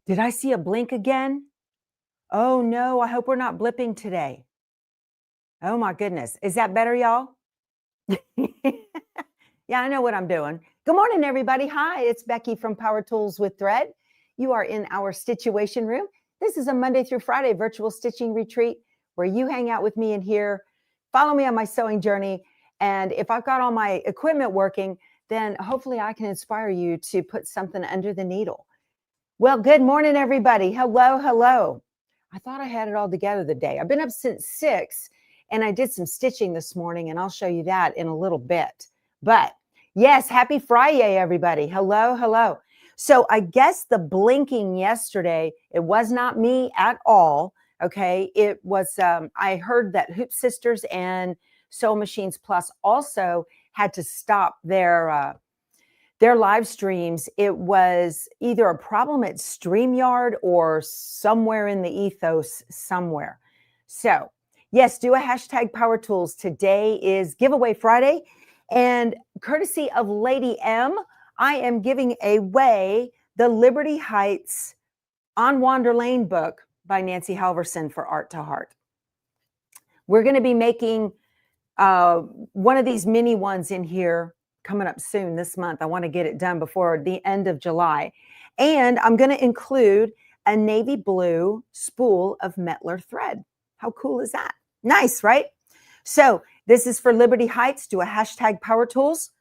Did I see a blink again? Oh no, I hope we're not blipping today. Oh my goodness. Is that better, y'all? Yeah, I know what I'm doing. Good morning, everybody. Hi, it's Becky from Power Tools with Thread. You are in our Stitchuation room. This is a Monday through Friday virtual stitching retreat where you hang out with me in here, follow me on my sewing journey. And if I've got all my equipment working, then hopefully I can inspire you to put something under the needle. Well, good morning, everybody. Hello, hello. I thought I had it all together today. I've been up since 6 and I did some stitching this morning, and I'll show you that in a little bit. But yes, happy Friday, everybody. Hello, hello. So I guess the blinking yesterday, it was not me at all. Okay. It was, I heard that Hoop Sisters and Sew Machines Plus also had to stop their live streams. It was either a problem at StreamYard or somewhere in the ethos somewhere. So yes, do a hashtag Power Tools. Today is Giveaway Friday. And courtesy of Lady M, I am giving away the Liberty Heights On Wander Lane book by Nancy Halverson for Art to Heart. We're going to be making one of these mini ones in here coming up soon this month. I want to get it done before the end of July. And I'm going to include a navy blue spool of Mettler thread. How cool is that? Nice, right? So this is for Liberty Heights. Do a hashtag Power Tools.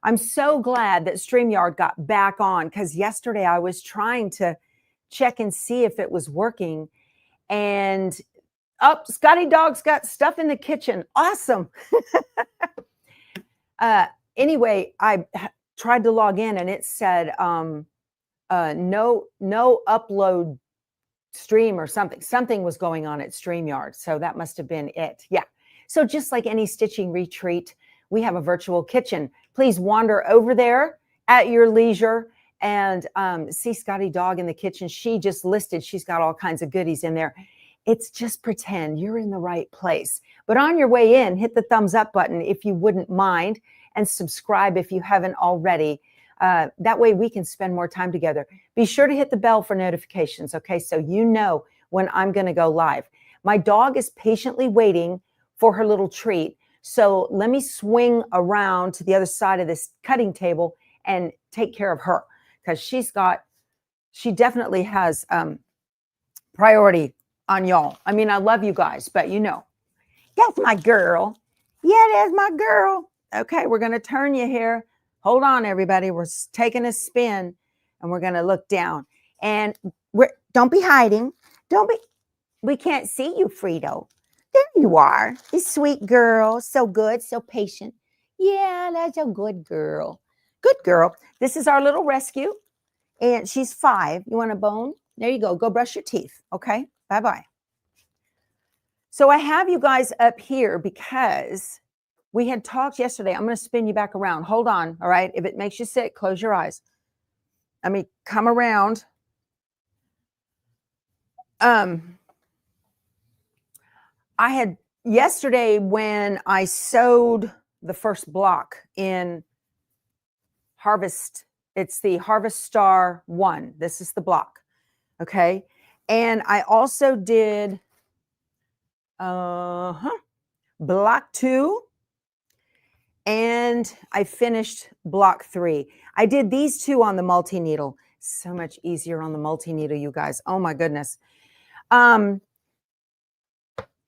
I'm so glad that StreamYard got back on, because yesterday I was trying to check and see if it was working. And Scotty Dog's got stuff in the kitchen. Awesome. Anyway, I tried to log in and it said no upload stream or something. Something was going on at StreamYard. So that must have been it. Yeah. So just like any stitching retreat, we have a virtual kitchen. Please wander over there at your leisure and see Scotty Dog in the kitchen. She just listed, she's got all kinds of goodies in there. It's just pretend you're in the right place. But on your way in, hit the thumbs up button if you wouldn't mind, and subscribe if you haven't already. That way we can spend more time together. Be sure to hit the bell for notifications, okay? So you know when I'm going to go live. My dog is patiently waiting for her little treat. So let me swing around to the other side of this cutting table and take care of her, because she definitely has priority on y'all. I mean, I love you guys, but you know, that's my girl. Yeah, that's my girl. Okay, we're going to turn you here. Hold on, everybody. We're taking a spin and we're going to look down. And don't be hiding. We can't see you, Frito. There you are. You sweet girl. So good, so patient. Yeah, that's a good girl. Good girl. This is our little rescue. And she's 5. You want a bone? There you go. Go brush your teeth. Okay, bye-bye. So I have you guys up here because we had talked yesterday. I'm going to spin you back around. Hold on. All right. If it makes you sick, close your eyes. Let me come around. I had yesterday when I sewed the first block in Harvest. It's the Harvest Star 1. This is the block. Okay. And I also did block 2. And I finished block 3. I did these 2 on the multi-needle. So much easier on the multi-needle, you guys. Oh my goodness.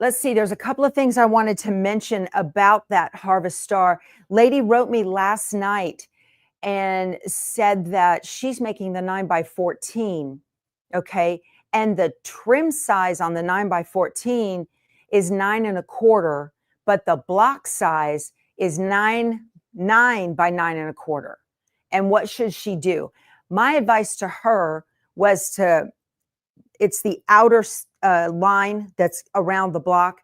Let's see. There's a couple of things I wanted to mention about that Harvest Star. Lady wrote me last night and said that she's making the 9x14. Okay. And the trim size on the 9x14 is 9 1/4, but the block size is 9 by 9 1/4. And what should she do? My advice to her was it's the outer line that's around the block.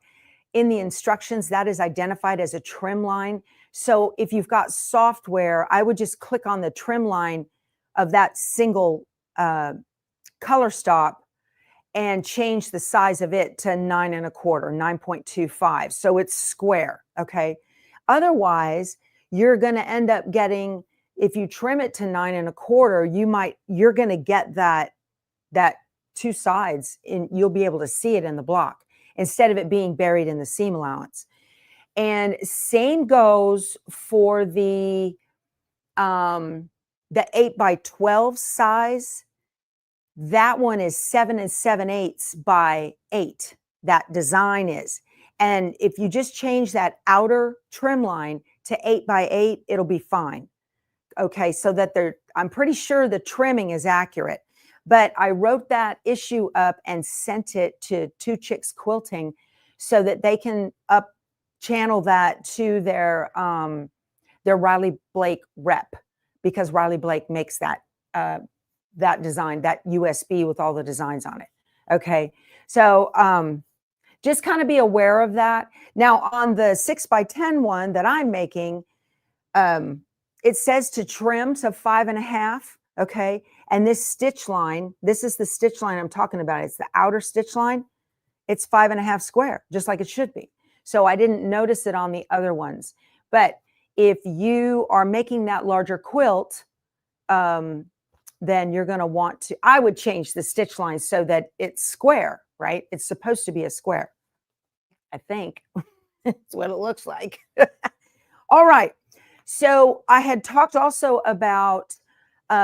In the instructions, that is identified as a trim line. So if you've got software, I would just click on the trim line of that single color stop and change the size of it to 9 1/4, 9.25. So it's square. Okay. Otherwise, you're going to end up getting, if you trim it to 9 1/4, you're going to get that that two sides, and you'll be able to see it in the block instead of it being buried in the seam allowance. And same goes for the 8x12 size. That one is 7 7/8 by 8. That design is. And if you just change that outer trim line to 8x8, it'll be fine. Okay, so that I'm pretty sure the trimming is accurate. But I wrote that issue up and sent it to Two Chicks Quilting so that they can up channel that to their Riley Blake rep, because Riley Blake makes that that design, that USB with all the designs on it. Okay, so just kind of be aware of that. Now on the 6x10 one that I'm making, it says to trim to 5.5. Okay, and this stitch line, this is the stitch line I'm talking about. It's the outer stitch line. It's 5.5 square, just like it should be. So I didn't notice it on the other ones. But if you are making that larger quilt, then you're going to want to, I would change the stitch line so that it's square, right? It's supposed to be a square. I think that's what it looks like. All right. So I had talked also about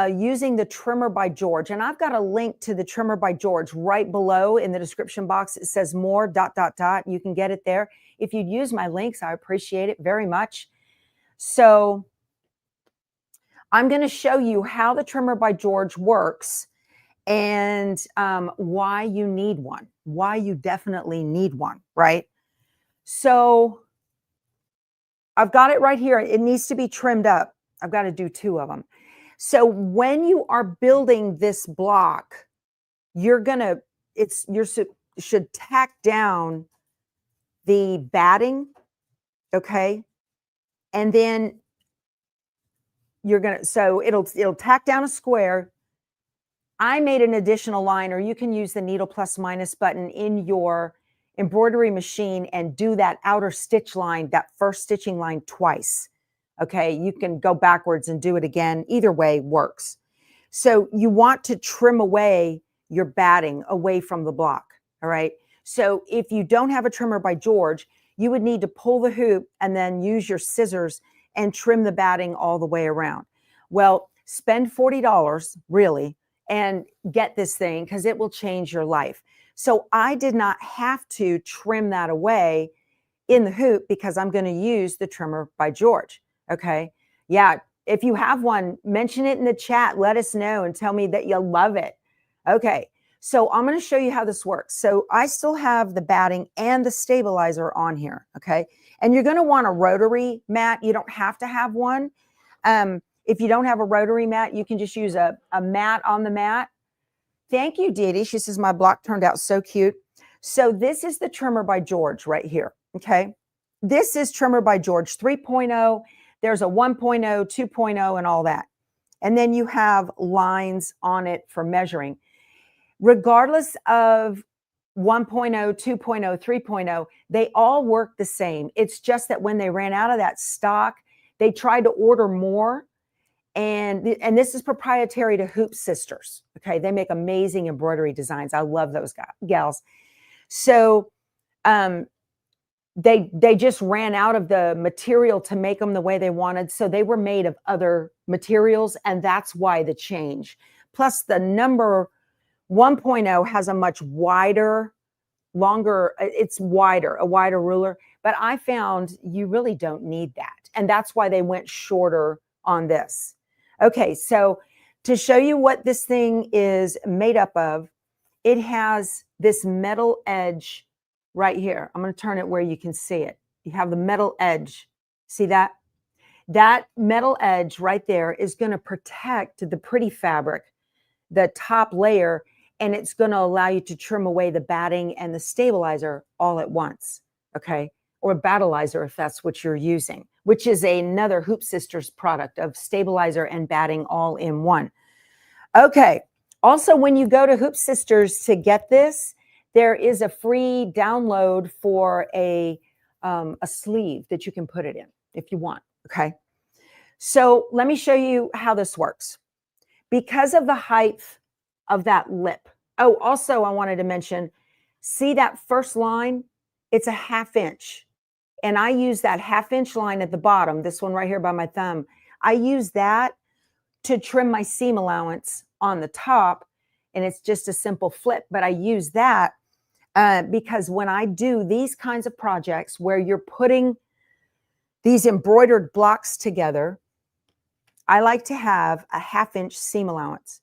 using the trimmer by George, and I've got a link to the trimmer by George right below in the description box. It says more ... You can get it there. If you'd use my links, I appreciate it very much. So I'm going to show you how the trimmer by George works and why you need one, why you definitely need one, right? So I've got it right here. It needs to be trimmed up. I've got to do 2 of them. So when you are building this block, you should tack down the batting, okay? And then so it'll tack down a square. I made an additional line, or you can use the needle plus minus button in your embroidery machine and do that outer stitch line, that first stitching line twice. Okay, you can go backwards and do it again. Either way works. So you want to trim away your batting away from the block. All right. So if you don't have a trimmer by George, you would need to pull the hoop and then use your scissors and trim the batting all the way around. Well, spend $40 really and get this thing, because it will change your life. So I did not have to trim that away in the hoop because I'm going to use the trimmer by George. Okay. Yeah. If you have one, mention it in the chat. Let us know and tell me that you love it. Okay. So I'm going to show you how this works. So I still have the batting and the stabilizer on here. Okay. And you're going to want a rotary mat. You don't have to have one. If you don't have a rotary mat, you can just use a mat on the mat. Thank you, Dee Dee. She says my block turned out so cute. So this is the trimmer by George right here. Okay. This is trimmer by George 3.0. There's a 1.0, 2.0, and all that. And then you have lines on it for measuring. Regardless of 1.0, 2.0, 3.0, they all work the same. It's just that when they ran out of that stock, they tried to order more. And this is proprietary to Hoop Sisters. Okay, they make amazing embroidery designs. I love those gals. So they just ran out of the material to make them the way they wanted. So they were made of other materials, and that's why the change. Plus the number 1.0 has a much wider, longer, it's wider, a wider ruler. But I found you really don't need that. And that's why they went shorter on this. Okay, so to show you what this thing is made up of, it has this metal edge right here. I'm going to turn it where you can see it. You have the metal edge. See that? That metal edge right there is going to protect the pretty fabric, the top layer, and it's going to allow you to trim away the batting and the stabilizer all at once. Okay, or battleizer if that's what you're using, which is another Hoop Sisters product of stabilizer and batting all in one. Okay. Also, when you go to Hoop Sisters to get this, there is a free download for a sleeve that you can put it in if you want. Okay. So let me show you how this works. Because of the height of that lip, Oh, also I wanted to mention, see that first line? It's a 1/2 inch. And I use that 1/2 inch line at the bottom, this one right here by my thumb. I use that to trim my seam allowance on the top. And it's just a simple flip, but I use that because when I do these kinds of projects where you're putting these embroidered blocks together, I like to have a 1/2 inch seam allowance.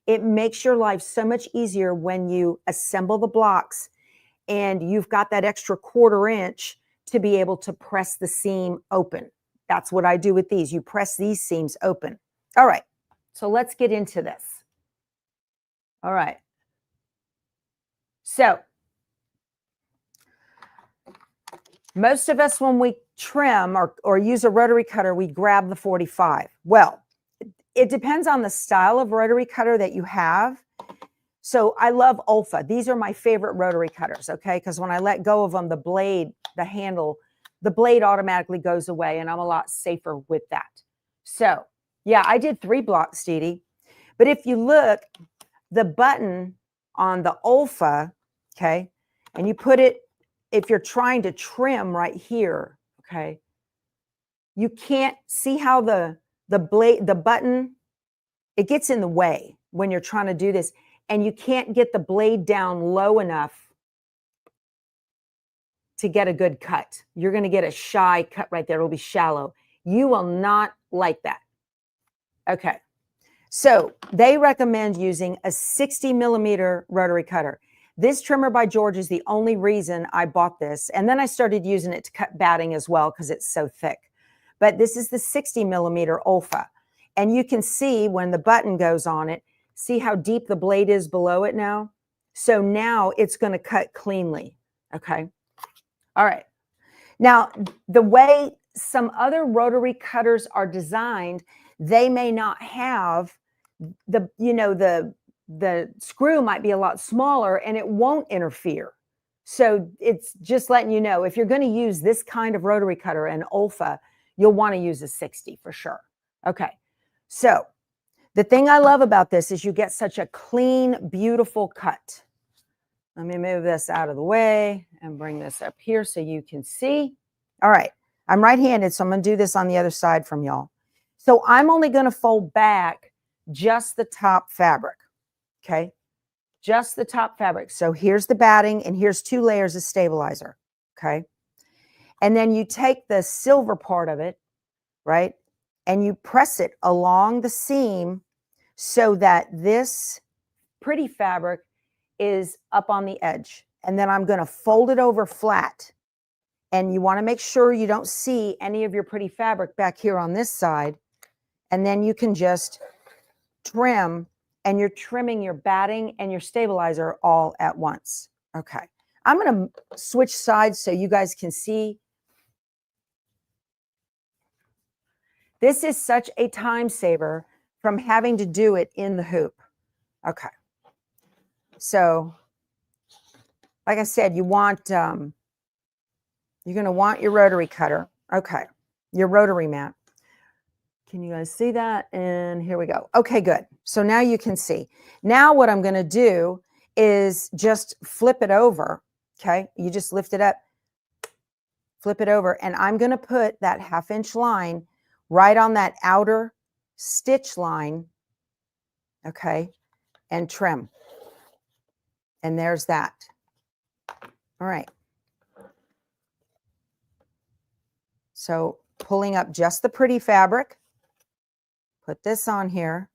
It makes your life so much easier when you assemble the blocks and you've got that extra 1/4 inch to be able to press the seam open. That's what I do with these. You press these seams open. All right, so let's get into this. All right. So most of us, when we trim or use a rotary cutter, we grab the 45. Well, it depends on the style of rotary cutter that you have. So I love Olfa. These are my favorite rotary cutters, okay? Because when I let go of them, the blade, the handle, the blade automatically goes away, and I'm a lot safer with that. So yeah, I did 3 blocks, Dee Dee. But if you look, the button on the Olfa, okay, and you put it, if you're trying to trim right here, okay, you can't see how the blade, the button, it gets in the way when you're trying to do this, and you can't get the blade down low enough to get a good cut. You're going to get a shy cut right there. It'll be shallow. You will not like that. Okay. So they recommend using a 60 millimeter rotary cutter. This trimmer by George is the only reason I bought this. And then I started using it to cut batting as well because it's so thick. But this is the 60 millimeter Olfa. And you can see when the button goes on it, see how deep the blade is below it now? So now it's going to cut cleanly. Okay. All right. Now, the way some other rotary cutters are designed, they may not have the, you know, the screw might be a lot smaller and it won't interfere. So it's just letting you know, if you're going to use this kind of rotary cutter, an Olfa, you'll want to use a 60 for sure. Okay. So the thing I love about this is you get such a clean, beautiful cut. Let me move this out of the way and bring this up here so you can see. All right. I'm right-handed, so I'm going to do this on the other side from y'all. So I'm only going to fold back just the top fabric. Okay. Just the top fabric. So here's the batting and here's 2 layers of stabilizer. Okay. And then you take the silver part of it, right? And you press it along the seam so that this pretty fabric is up on the edge. And then I'm going to fold it over flat. And you want to make sure you don't see any of your pretty fabric back here on this side. And then you can just trim, and you're trimming your batting and your stabilizer all at once. Okay. I'm going to switch sides so you guys can see. This is such a time saver from having to do it in the hoop. Okay. So, like I said, you want, you're going to want your rotary cutter. Okay. Your rotary mat. Can you guys see that? And here we go. Okay, good. So now you can see. Now what I'm going to do is just flip it over. Okay. You just lift it up, flip it over, and I'm going to put that 1/2 inch line right on that outer stitch line. Okay. And trim. And there's that. All right. So pulling up just the pretty fabric, put this on here,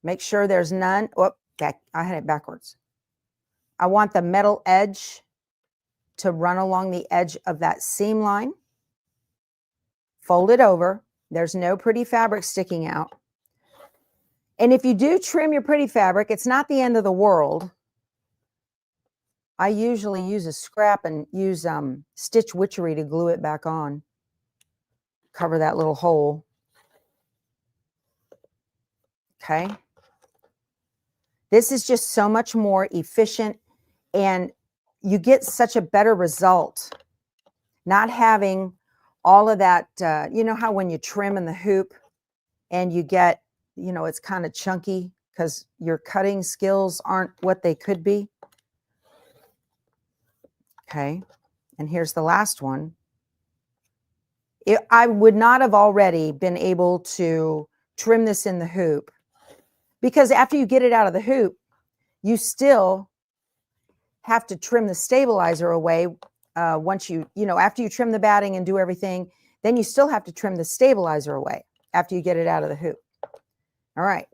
make sure there's none. Oh, I had it backwards. I want the metal edge to run along the edge of that seam line. Fold it over. There's no pretty fabric sticking out. And if you do trim your pretty fabric, it's not the end of the world. I usually use a scrap and use stitch witchery to glue it back on. Cover that little hole. Okay. This is just so much more efficient, and you get such a better result not having all of that. You know how when you trim in the hoop and you get, you know, it's kind of chunky because your cutting skills aren't what they could be. Okay, and here's the last one. I would not have already been able to trim this in the hoop, because after you get it out of the hoop, you still have to trim the stabilizer away. Once after you trim the batting and do everything, then you still have to trim the stabilizer away after you get it out of the hoop. All right.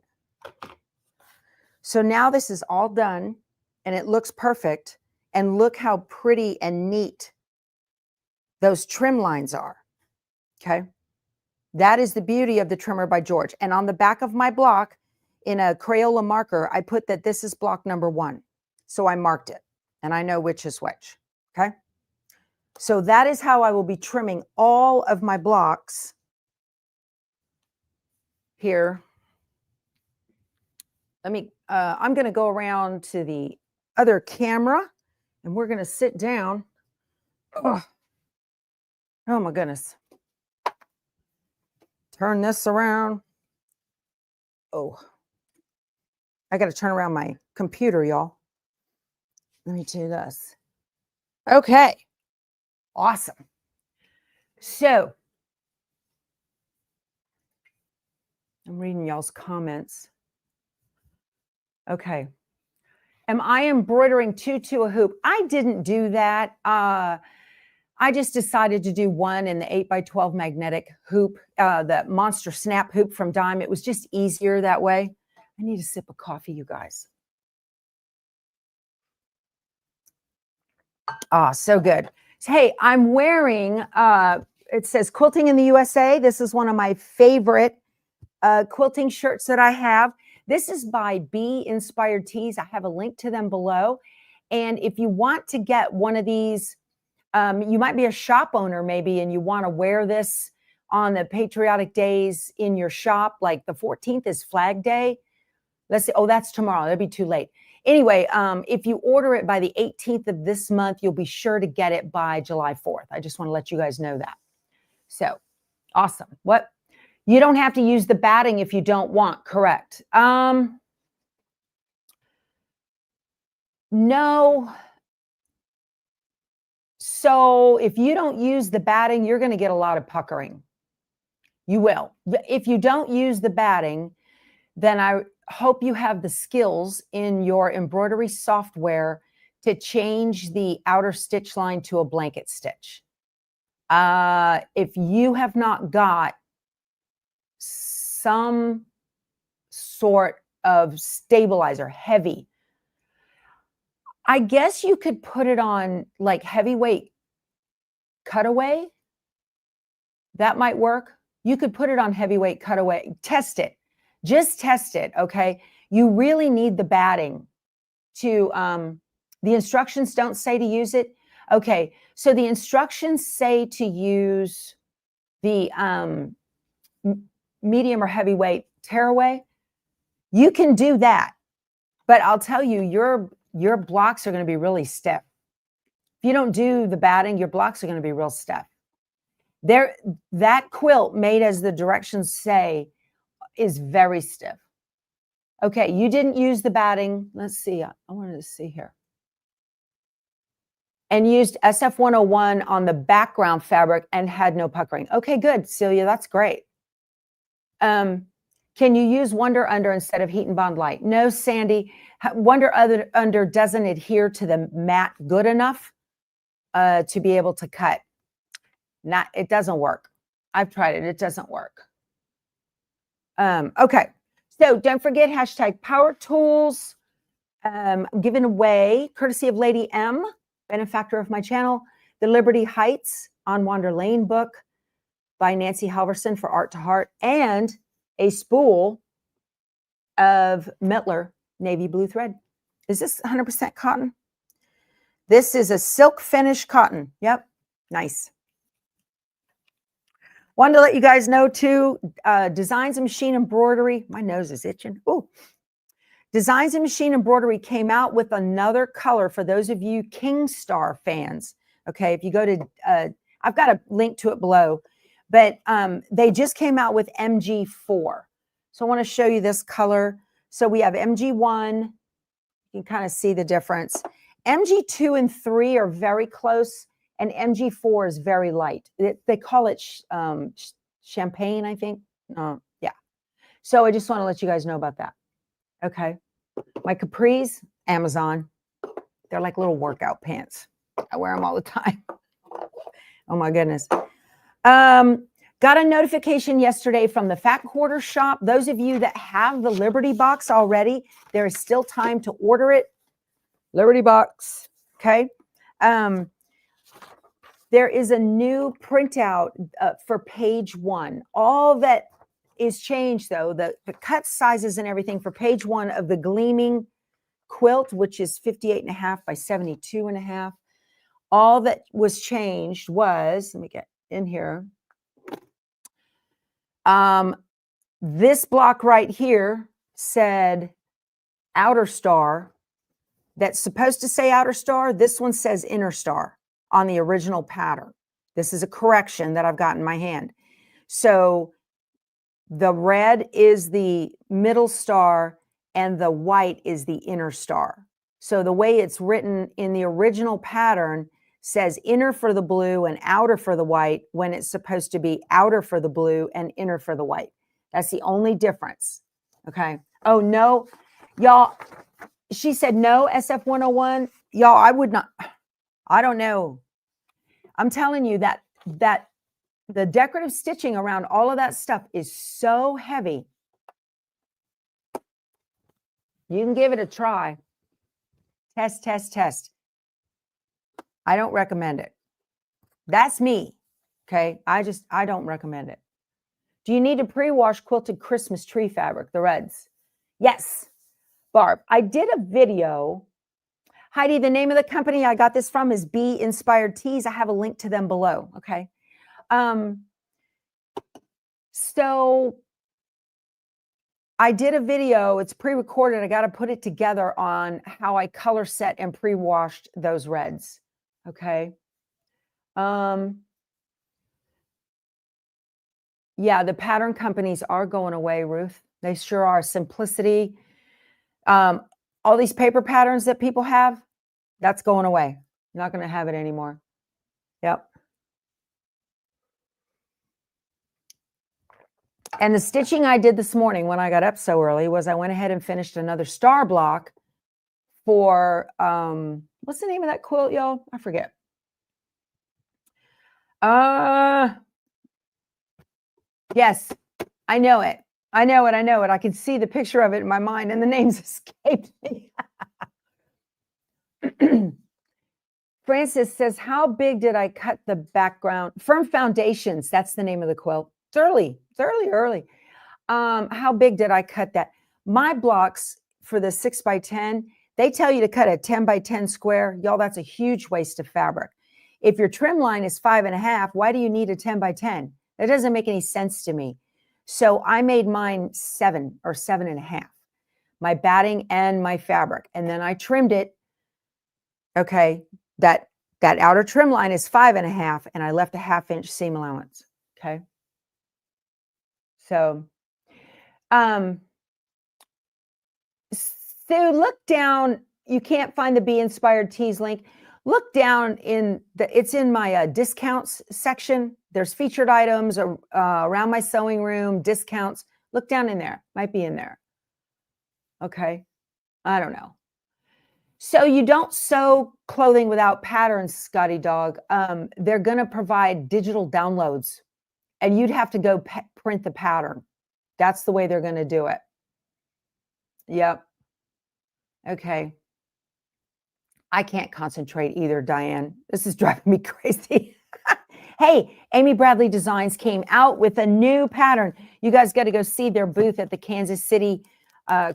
So now this is all done and it looks perfect. And look how pretty and neat those trim lines are. Okay. That is the beauty of the trimmer by George. And on the back of my block, in a Crayola marker, I put that this is block number 1. So I marked it and I know which is which. Okay. So that is how I will be trimming all of my blocks here. I'm going to go around to the other camera and we're going to sit down. Oh my goodness. Turn this around. Oh, I got to turn around my computer, y'all. Let me do this. Okay. Awesome. So I'm reading y'all's comments. Okay. Am I embroidering 2 to a hoop? I didn't do that. I just decided to do one in the 8x12 magnetic hoop, the Monster Snap hoop from Dime. It was just easier that way. I need a sip of coffee, you guys. Ah, so good. Hey, I'm wearing, it says Quilting in the USA. This is one of my favorite quilting shirts that I have. This is by Bee Inspired Tees. I have a link to them below. And if you want to get one of these, you might be a shop owner maybe, and you want to wear this on the patriotic days in your shop. Like the 14th is Flag Day. Let's see. Oh, that's tomorrow. That'd be too late. Anyway, if you order it by the 18th of this month, you'll be sure to get it by July 4th. I just want to let you guys know that. So awesome. What? You don't have to use the batting if you don't want, correct? No. So if you don't use the batting, you're going to get a lot of puckering. You will. If you don't use the batting, then I hope you have the skills in your embroidery software to change the outer stitch line to a blanket stitch. If you have not got some sort of stabilizer, heavy, I guess you could put it on like heavyweight cutaway. That might work. You could put it on heavyweight cutaway. Test it. Just test it, okay? You really need the batting to, the instructions don't say to use it. Okay, so the instructions say to use the medium or heavyweight tearaway. You can do that, but I'll tell you, your blocks are going to be really stiff. If you don't do the batting, your blocks are going to be real stiff. That quilt, made as the directions say, is very stiff. Okay, you didn't use the batting. Let's see. I wanted to see here. And used SF101 on the background fabric and had no puckering. Okay, good, Celia. That's great. Can you use Wonder Under instead of Heat and Bond Light? No, Sandy. Wonder Under doesn't adhere to the mat good enough to be able to cut. It doesn't work. I've tried it. It doesn't work. Okay. So don't forget hashtag Power Tools. I'm giving away, courtesy of Lady M, benefactor of my channel, the Liberty Heights on Wander Lane book by Nancy Halverson for Art to Heart, and a spool of Mettler navy blue thread. Is this 100% cotton? This is a silk finish cotton. Yep. Nice. Wanted to let you guys know too, Designs and Machine Embroidery. My nose is itching. Ooh. Designs and Machine Embroidery came out with another color for those of you King Star fans. Okay, if you go to, I've got a link to it below, but they just came out with MG4. So I want to show you this color. So we have MG1. You can kind of see the difference. MG2 and 3 are very close, and MG4 is very light. They call it champagne, I think. Yeah. So I just want to let you guys know about that. Okay. My capris, Amazon. They're like little workout pants. I wear them all the time. Oh my goodness. Got a notification yesterday from the Fat Quarter Shop. Those of you that have the Liberty Box already, there is still time to order it. Liberty Box. Okay. There is a new printout for page 1. All that is changed, though, the cut sizes and everything for page 1 of the Gleaming quilt, which is 58.5 by 72.5. All that was changed was, let me get in here. This block right here said outer star. That's supposed to say outer star. This one says inner star on the original pattern. This is a correction that I've got in my hand. So the red is the middle star and the white is the inner star. So the way it's written in the original pattern says inner for the blue and outer for the white, when it's supposed to be outer for the blue and inner for the white. That's the only difference. Okay. Oh, no, y'all. She said no, SF101. Y'all, I would not. I don't know. I'm telling you that the decorative stitching around all of that stuff is so heavy. You can give it a try. Test, test, test. I don't recommend it. That's me. Okay. I don't recommend it. Do you need to pre-wash quilted Christmas tree fabric, the reds? Yes, Barb. I did a video. Heidi, the name of the company I got this from is Bee Inspired Tees. I have a link to them below. Okay. So I did a video. It's pre-recorded. I got to put it together on how I color set and pre-washed those reds. Okay. Yeah, the pattern companies are going away, Ruth. They sure are. Simplicity. All these paper patterns that people have, that's going away. Not going to have it anymore. Yep. And the stitching I did this morning when I got up so early was I went ahead and finished another star block for, what's the name of that quilt, y'all? I forget. Yes, I know it. I know it. I know it. I can see the picture of it in my mind and the names escaped me. Francis says, how big did I cut the background? Firm Foundations. That's the name of the quilt. It's early. It's early. How big did I cut that? My blocks for the 6x10, they tell you to cut a 10x10 square. Y'all, that's a huge waste of fabric. If your trim line is 5.5, why do you need a 10x10? That doesn't make any sense to me. So I made mine 7 or 7.5, my batting and my fabric. And then I trimmed it. Okay. That outer trim line is 5.5 and I left a 1/2 inch seam allowance. Okay. So, so look down. You can't find the Bee Inspired Tees link. Look down it's in my discounts section. There's featured items around my sewing room, discounts. Look down in there. Might be in there. Okay. I don't know. So you don't sew clothing without patterns, Scotty Dog. They're going to provide digital downloads and you'd have to go print the pattern. That's the way they're going to do it. Yep. Okay. I can't concentrate either, Diane. This is driving me crazy. Hey, Amy Bradley Designs came out with a new pattern. You guys got to go see their booth at the Kansas City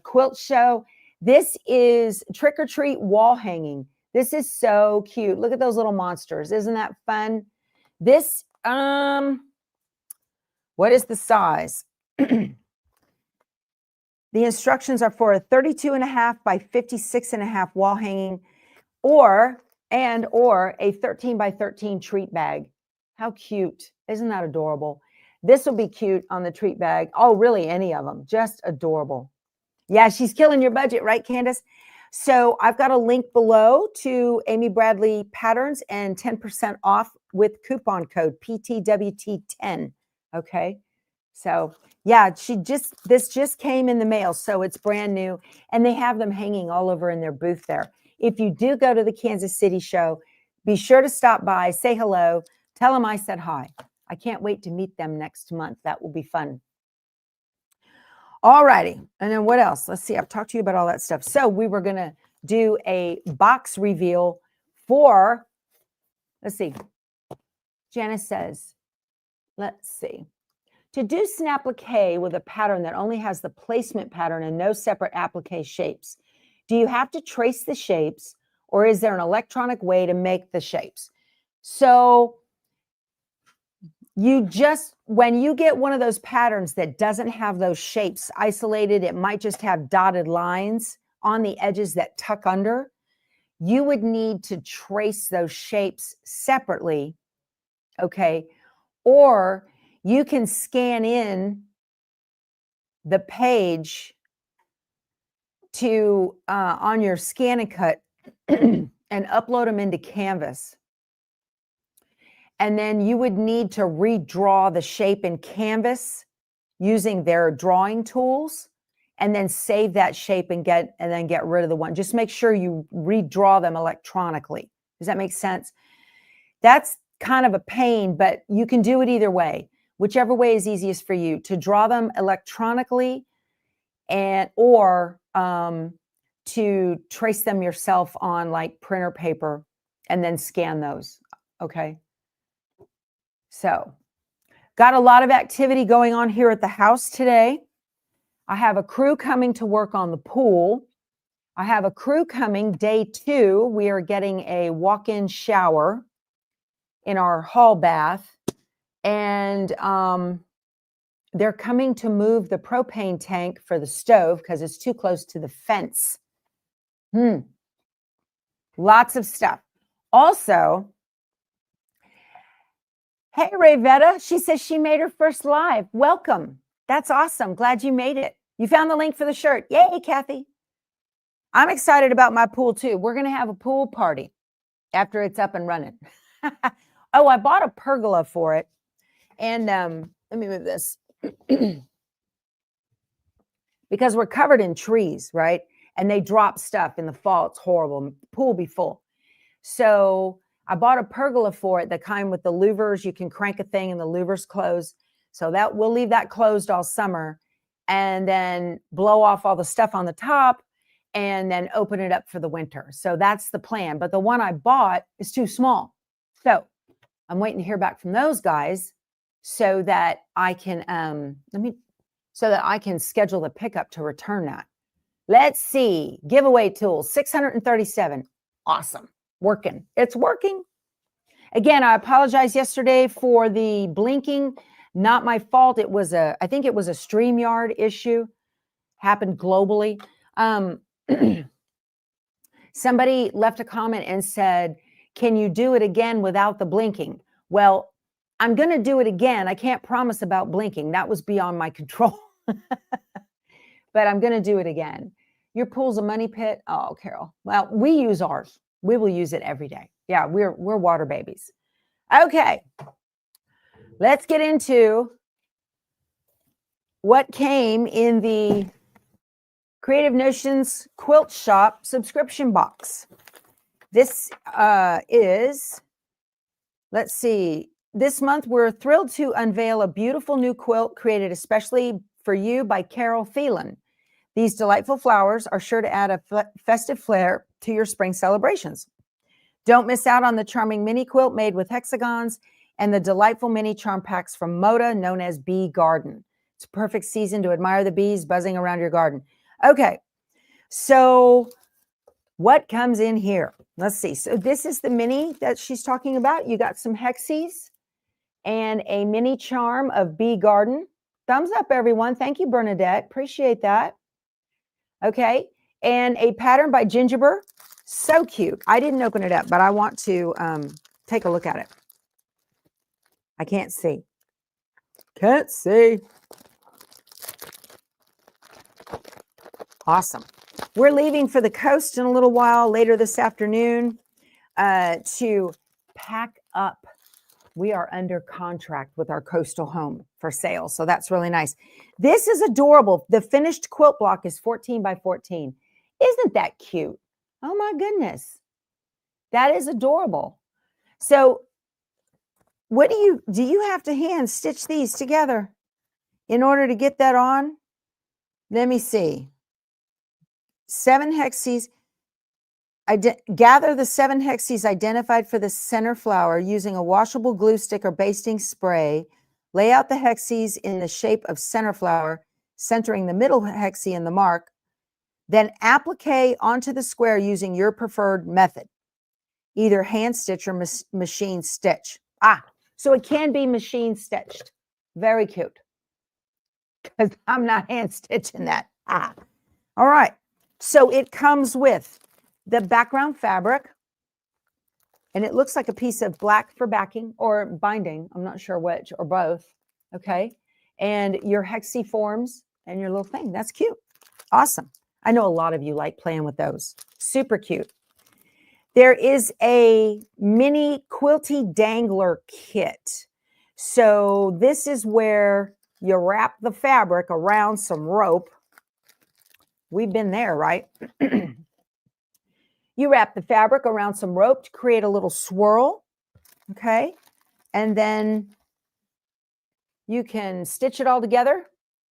Quilt Show. This is Trick or Treat wall hanging. This is so cute. Look at those little monsters. Isn't that fun? This, what is the size? The instructions are for a 32.5 by 56.5 wall hanging or a 13 by 13 treat bag. How cute. Isn't that adorable? This will be cute on the treat bag. Oh, really, any of them. Just adorable. Yeah, she's killing your budget, right, Candace? So I've got a link below to Amy Bradley Patterns and 10% off with coupon code PTWT10. Okay. So yeah, this just came in the mail. So it's brand new and they have them hanging all over in their booth there. If you do go to the Kansas City show, be sure to stop by, say hello, tell them I said hi. I can't wait to meet them next month. That will be fun. All righty. And then what else? Let's see. I've talked to you about all that stuff. So we were going to do a box reveal for, let's see. Janice says, let's see. To do an applique with a pattern that only has the placement pattern and no separate applique shapes, do you have to trace the shapes or is there an electronic way to make the shapes? So when you get one of those patterns that doesn't have those shapes isolated, it might just have dotted lines on the edges that tuck under. You would need to trace those shapes separately, okay? Or you can scan in the page to on your Scan and Cut and upload them into Canvas. And then you would need to redraw the shape in Canvas using their drawing tools and then save that shape and then get rid of the one. Just make sure you redraw them electronically. Does that make sense? That's kind of a pain, but you can do it either way. Whichever way is easiest for you, to draw them electronically or to trace them yourself on like printer paper and then scan those. Okay. So, got a lot of activity going on here at the house today. I have a crew coming to work on the pool. I have a crew coming day 2. We are getting a walk-in shower in our hall bath. And they're coming to move the propane tank for the stove because it's too close to the fence. Lots of stuff. Also, hey, Rayvetta, she says she made her first live. Welcome. That's awesome. Glad you made it. You found the link for the shirt. Yay, Kathy. I'm excited about my pool too. We're going to have a pool party after it's up and running. Oh, I bought a pergola for it. And let me move this. Because we're covered in trees, right? And they drop stuff in the fall. It's horrible. The pool will be full. So I bought a pergola for it, the kind with the louvers. You can crank a thing and the louvers close. So that we'll leave that closed all summer and then blow off all the stuff on the top and then open it up for the winter. So that's the plan. But the one I bought is too small. So I'm waiting to hear back from those guys so that I can schedule the pickup to return that. Let's see. Giveaway tools, 637. Awesome. Working. It's working. Again, I apologize yesterday for the blinking. Not my fault. I think it was a StreamYard issue. Happened globally. Somebody left a comment and said, can you do it again without the blinking? Well, I'm going to do it again. I can't promise about blinking. That was beyond my control. But I'm going to do it again. Your pool's a money pit. Oh, Carol. Well, we use ours. We will use it every day. Yeah, we're water babies. Okay. Let's get into what came in the Creative Notions Quilt Shop subscription box. This is, let's see, this month we're thrilled to unveil a beautiful new quilt created especially for you by Carol Phelan. These delightful flowers are sure to add a festive flair to your spring celebrations. Don't miss out on the charming mini quilt made with hexagons and the delightful mini charm packs from Moda known as Bee Garden. It's a perfect season to admire the bees buzzing around your garden. Okay, so what comes in here? Let's see. So this is the mini that she's talking about. You got some hexies and a mini charm of Bee Garden. Thumbs up, everyone. Thank you, Bernadette. Appreciate that. Okay, and a pattern by Gingerbread. So cute. I didn't open it up, but I want to take a look at it. I can't see. Can't see. Awesome. We're leaving for the coast in a little while later this afternoon to pack up. We are under contract with our coastal home for sale. So that's really nice. This is adorable. The finished quilt block is 14 by 14. Isn't that cute? Oh my goodness. That is adorable. So what do you have to hand stitch these together in order to get that on? Let me see. 7 hexes. Gather the 7 hexes identified for the center flower using a washable glue stick or basting spray. Lay out the hexes in the shape of center flower, centering the middle hexe in the mark. Then applique onto the square using your preferred method, either hand stitch or machine stitch. So it can be machine stitched. Very cute. Because I'm not hand stitching that. All right. So it comes with the background fabric, and it looks like a piece of black for backing or binding. I'm not sure which, or both. Okay. And your hexie forms and your little thing. That's cute. Awesome. I know a lot of you like playing with those. Super cute. There is a mini quilty dangler kit. So this is where you wrap the fabric around some rope. We've been there, right? You wrap the fabric around some rope to create a little swirl, okay? And then you can stitch it all together,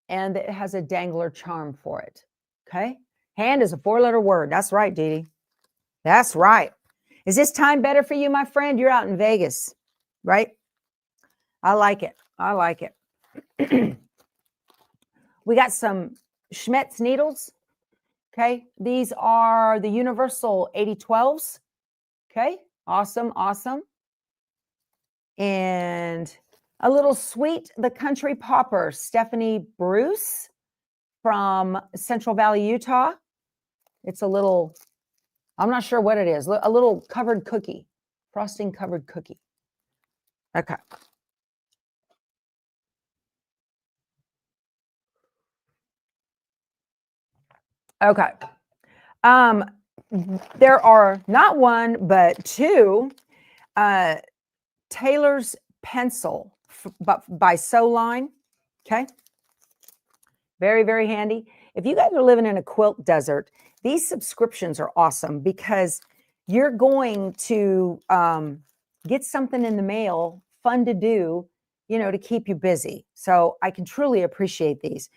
and it has a dangler charm for it, okay? Hand is a 4-letter word. That's right, Dee Dee. That's right. Is this time better for you, my friend? You're out in Vegas, right? I like it. I like it. We got some Schmetz needles. Okay, these are the Universal 8012s. Okay, awesome, awesome. And a little sweet, the Country Popper, Stephanie Bruce from Central Valley, Utah. It's a little, I'm not sure what it is, a little covered cookie, frosting covered cookie. Okay. Okay. There are not one, but 2 Taylor's Pencil by Sew Line. Okay. Very, very handy. If you guys are living in a quilt desert, these subscriptions are awesome because you're going to get something in the mail, fun to do, you know, to keep you busy. So I can truly appreciate these.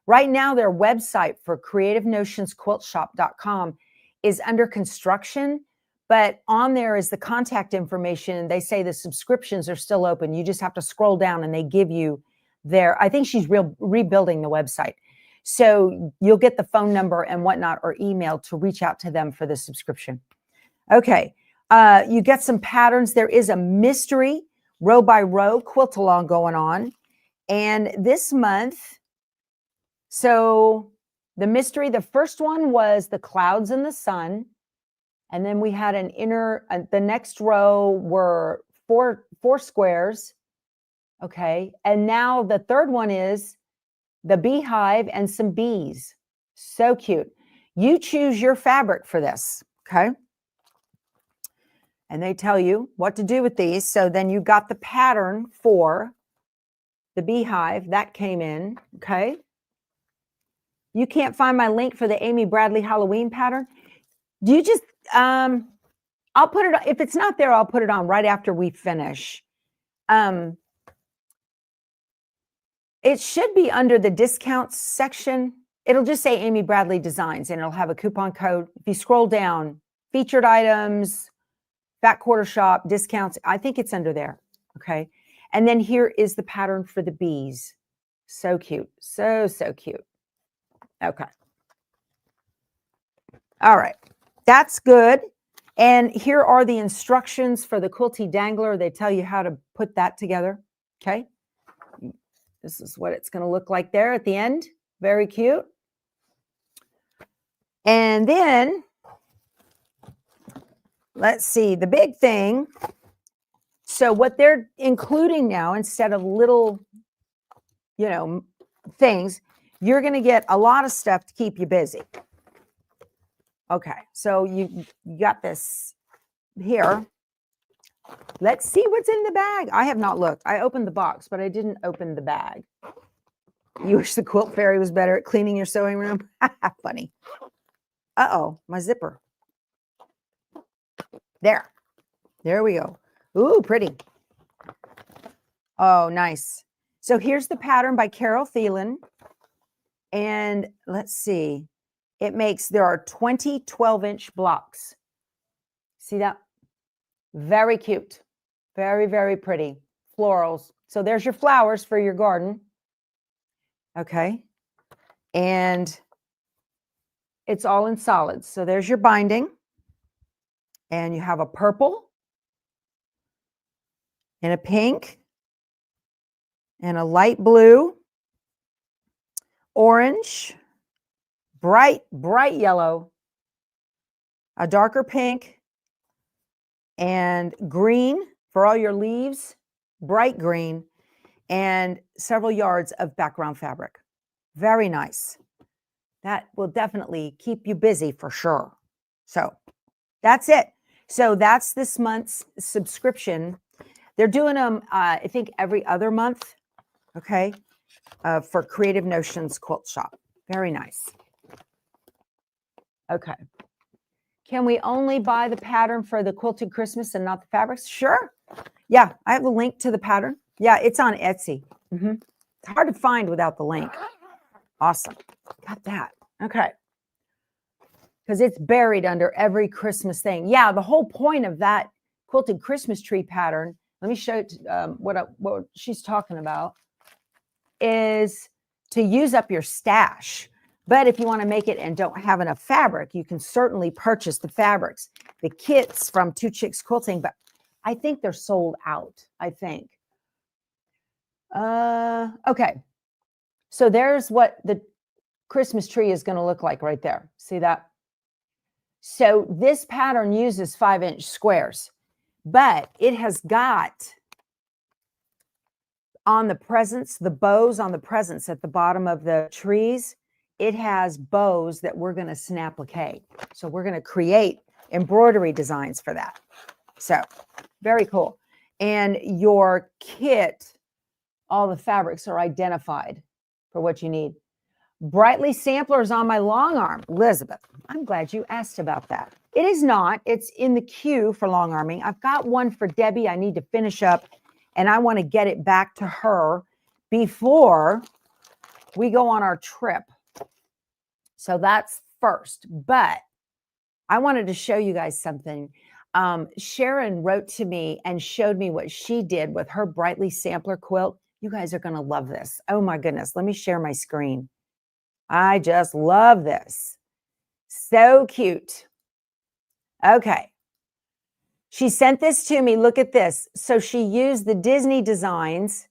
Right now, their website for creativenotionsquiltshop.com is under construction, but on there is the contact information. They say the subscriptions are still open. You just have to scroll down and they give you their, I think she's rebuilding the website. So you'll get the phone number and whatnot or email to reach out to them for the subscription. Okay, you get some patterns. There is a mystery row by row quilt along going on. And this month, so the mystery, the first one was the clouds and the sun. And then we had an inner, the next row were four squares. Okay. And now the third one is the beehive and some bees. So cute. You choose your fabric for this. Okay. And they tell you what to do with these. So then you got the pattern for the beehive that came in. Okay. You can't find my link for the Amy Bradley Halloween pattern. Do you just, I'll put it, if it's not there, I'll put it on right after we finish. It should be under the discounts section. It'll just say Amy Bradley Designs and it'll have a coupon code. If you scroll down, featured items, Fat Quarter Shop, discounts, I think it's under there. Okay. And then here is the pattern for the bees. So cute. So, so cute. Okay. All right. That's good. And here are the instructions for the quilty dangler. They tell you how to put that together. Okay. This is what it's going to look like there at the end. Very cute. And then let's see the big thing. So what they're including now, instead of little, you know, things, you're going to get a lot of stuff to keep you busy. Okay, so you got this here. Let's see what's in the bag. I have not looked. I opened the box, but I didn't open the bag. You wish the quilt fairy was better at cleaning your sewing room? Funny. Uh-oh, my zipper. There. There we go. Ooh, pretty. Oh, nice. So here's the pattern by Carol Thielen. And let's see. There are 20 12-inch blocks. See that? Very cute. Very, very pretty. Florals. So there's your flowers for your garden. Okay. And it's all in solids. So there's your binding. And you have a purple and a pink and a light blue, orange, bright yellow, a darker pink, and green for all your leaves, bright green, and several yards of background fabric. Very nice. That will definitely keep you busy for sure. So that's it. So that's this month's subscription. They're doing them, I think, every other month, okay, for Creative Notions Quilt Shop. Very nice. Okay. Can we only buy the pattern for the Quilted Christmas and not the fabrics? Sure. Yeah, I have a link to the pattern. Yeah, it's on Etsy. It's hard to find without the link. Awesome. Got that. Okay. Because it's buried under every Christmas thing. Yeah, the whole point of that quilted Christmas tree pattern, let me show you what she's talking about, is to use up your stash. But if you want to make it and don't have enough fabric, you can certainly purchase the fabrics, the kits from Two Chicks Quilting, but I think they're sold out, I think. Okay. So there's what the Christmas tree is going to look like right there. See that? So this pattern uses 5-inch squares, but it has got on the presents, the bows on the presents at the bottom of the trees, it has bows that we're going to snap-plique. So we're going to create embroidery designs for that. So very cool. And your kit, all the fabrics are identified for what you need. Brightly samplers on my long arm. Elizabeth, I'm glad you asked about that. It is not. It's in the queue for long arming. I've got one for Debbie I need to finish up, and I want to get it back to her before we go on our trip. So that's first. But I wanted to show you guys something. Sharon wrote to me and showed me what she did with her Brightly sampler quilt. You guys are going to love this. Oh my goodness. Let me share my screen. I just love this. So cute. Okay. She sent this to me. Look at this. So she used the Disney designs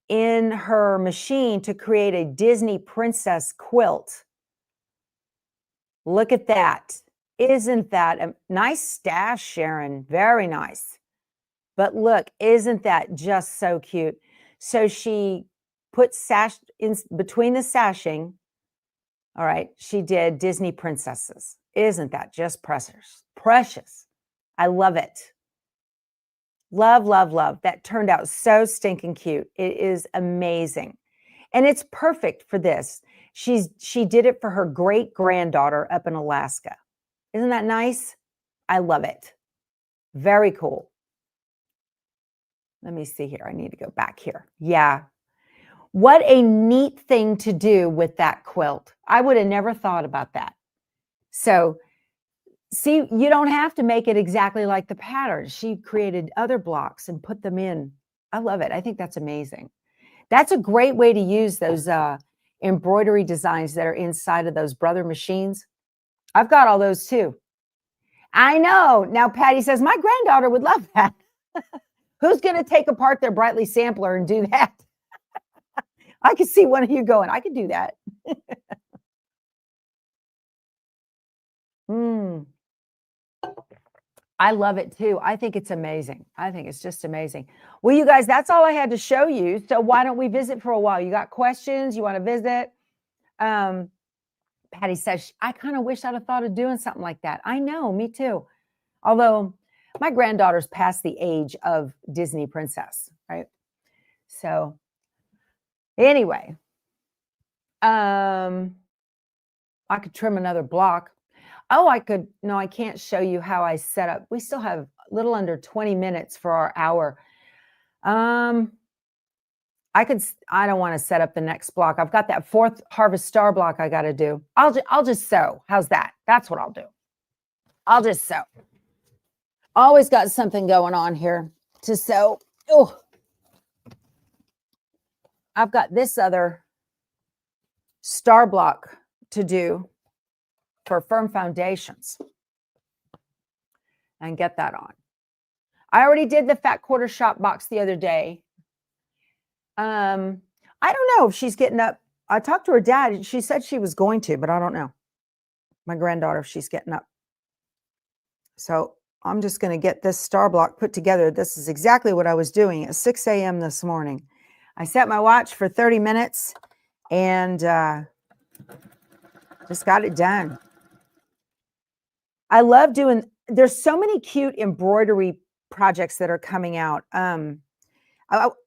in her machine to create a Disney princess quilt. Look at that. Isn't that a nice stash, Sharon? Very nice. But look, isn't that just so cute? So she put sash in between the sashing. All right, she did Disney princesses. Isn't that just precious? Precious. I love it. Love, love, love. That turned out so stinking cute. It is amazing. And it's perfect for this. She did it for her great-granddaughter up in Alaska. Isn't that nice? I love it. Very cool. Let me see here. I need to go back here. Yeah. What a neat thing to do with that quilt. I would have never thought about that. So, see, you don't have to make it exactly like the pattern. She created other blocks and put them in. I love it. I think that's amazing. That's a great way to use those embroidery designs that are inside of those Brother machines. I've got all those too. I know. Now, Patty says, my granddaughter would love that. Who's going to take apart their Brightly sampler and do that? I could see one of you going, I could do that. I love it too. I think it's amazing. I think it's just amazing. Well, you guys, that's all I had to show you. So why don't we visit for a while? You got questions? You want to visit? Patty says, I kind of wish I'd have thought of doing something like that. I know, me too. Although my granddaughter's past the age of Disney princess, right? So anyway, I could trim another block. Oh, I could. No, I can't show you how I set up. We still have a little under 20 minutes for our hour. I don't want to set up the next block. I've got that 4th Harvest Star block I got to do. I'll just sew. How's that? That's what I'll do. I'll just sew. Always got something going on here to sew. Oh, I've got this other star block to do for firm foundations and get that on. I already did the fat quarter shop box the other day. I don't know if she's getting up. I talked to her dad. She said she was going to, but I don't know. My granddaughter, if she's getting up. So I'm just going to get this star block put together. This is exactly what I was doing at 6 a.m. this morning. I set my watch for 30 minutes and just got it done. I love doing, there's so many cute embroidery projects that are coming out.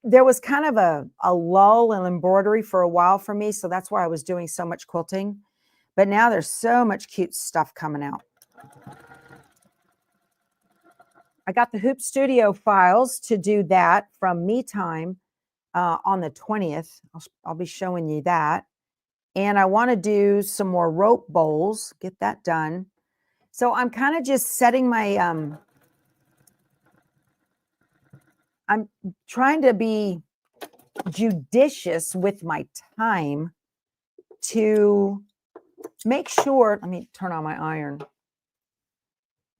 There was kind of a lull in embroidery for a while for me, so that's why I was doing so much quilting. But now there's so much cute stuff coming out. I got the Hoop Studio files to do that from Me Time on the 20th. I'll be showing you that. And I want to do some more rope bowls, get that done. So I'm kind of just setting my, I'm trying to be judicious with my time to make sure, let me turn on my iron.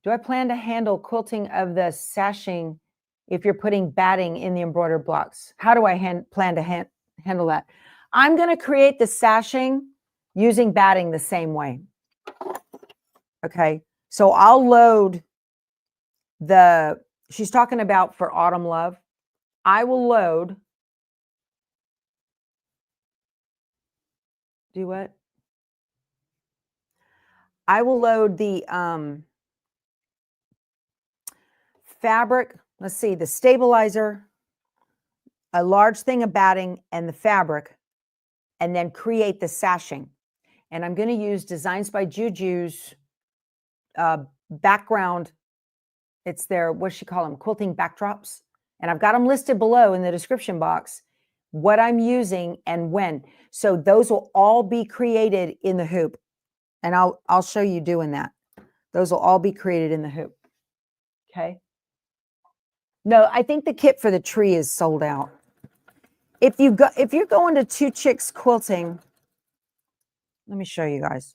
Do I plan to handle quilting of the sashing if you're putting batting in the embroidered blocks? How do I plan to handle that? I'm going to create the sashing using batting the same way. Okay, so I'll load she's talking about for Autumn Love. I will load. Do what? I will load the fabric. Let's see, the stabilizer, a large thing of batting, and the fabric, and then create the sashing. And I'm going to use Designs by Juju's background. It's their, what she call them, quilting backdrops. And I've got them listed below in the description box, what I'm using and when. So those will all be created in the hoop. And I'll show you doing that. Those will all be created in the hoop. Okay. No, I think the kit for the tree is sold out. If you're going to Two Chicks Quilting, let me show you guys.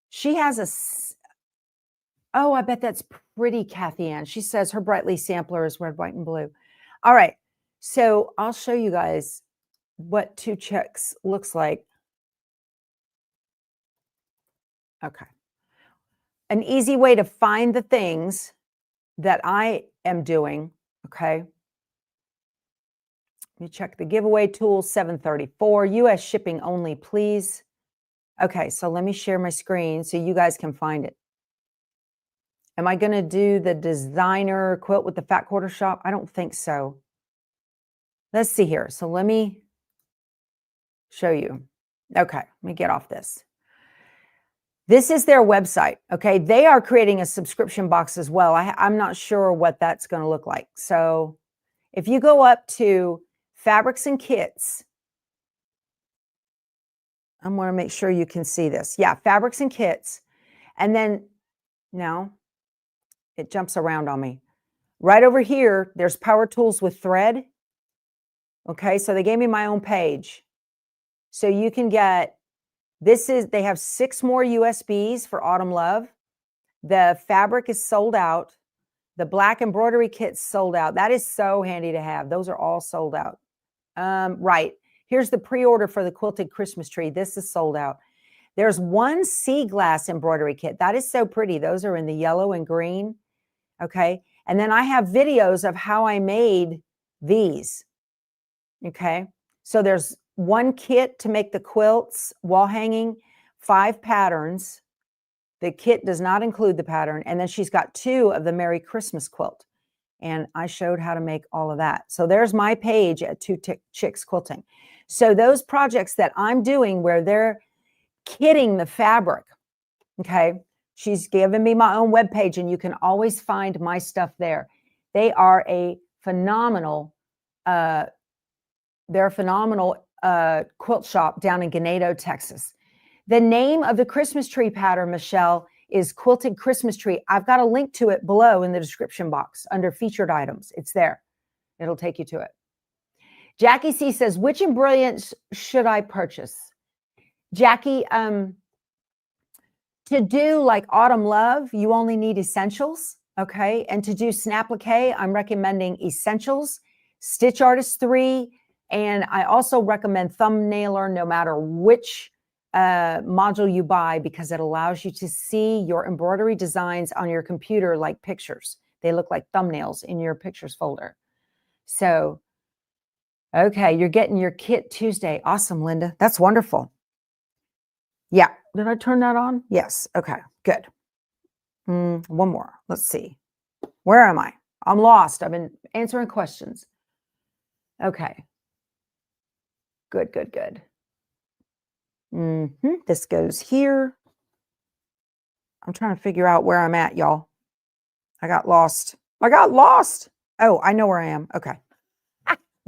She has oh, I bet that's pretty, Kathy Ann. She says her Brightly sampler is red, white, and blue. All right. So I'll show you guys what Two Chicks looks like. Okay. An easy way to find the things that I am doing. Okay. Let me check the giveaway tool, 734, US shipping only, please. Okay, so let me share my screen so you guys can find it. Am I going to do the designer quilt with the fat quarter shop? I don't think so. Let's see here. So let me show you. Okay, let me get off this. This is their website. Okay, they are creating a subscription box as well. I'm not sure what that's going to look like. So if you go up to Fabrics and Kits, I want to make sure you can see this. Yeah, Fabrics and Kits. And then now it jumps around on me. Right over here, there's Power Tools with Thread. Okay, so they gave me my own page. So you can get, they have 6 more USBs for Autumn Love. The fabric is sold out. The black embroidery kit's sold out. That is so handy to have. Those are all sold out. Right. Here's the pre-order for the quilted Christmas tree. This is sold out. There's one sea glass embroidery kit. That is so pretty. Those are in the yellow and green. Okay. And then I have videos of how I made these. Okay. So there's one kit to make the quilts, wall hanging, 5 patterns. The kit does not include the pattern. And then she's got 2 of the Merry Christmas quilt. And I showed how to make all of that. So there's my page at Two Chicks Quilting. So those projects that I'm doing where they're kitting the fabric, okay, she's given me my own webpage, and you can always find my stuff there. They are a phenomenal, they're a phenomenal quilt shop down in Ganado, Texas. The name of the Christmas tree pattern, Michelle, is Quilted Christmas Tree. I've got a link to it below in the description box under featured items. It's there. It'll take you to it. Jackie C says, which embroiderings should I purchase? Jackie, to do like Autumn Love, you only need essentials, okay? And to do Snapplique, I'm recommending Essentials, Stitch Artist 3, and I also recommend Thumbnailer no matter which module you buy, because it allows you to see your embroidery designs on your computer like pictures. They look like thumbnails in your pictures folder. So, okay, you're getting your kit Tuesday. Awesome, Linda. That's wonderful. Yeah. Did I turn that on? Yes. Okay, good. One more. Let's see. Where am I? I'm lost. I've been answering questions. Okay. Good, good, good. This goes here. I'm trying to figure out where I'm at, y'all. I got lost. I got lost. Oh, I know where I am. Okay.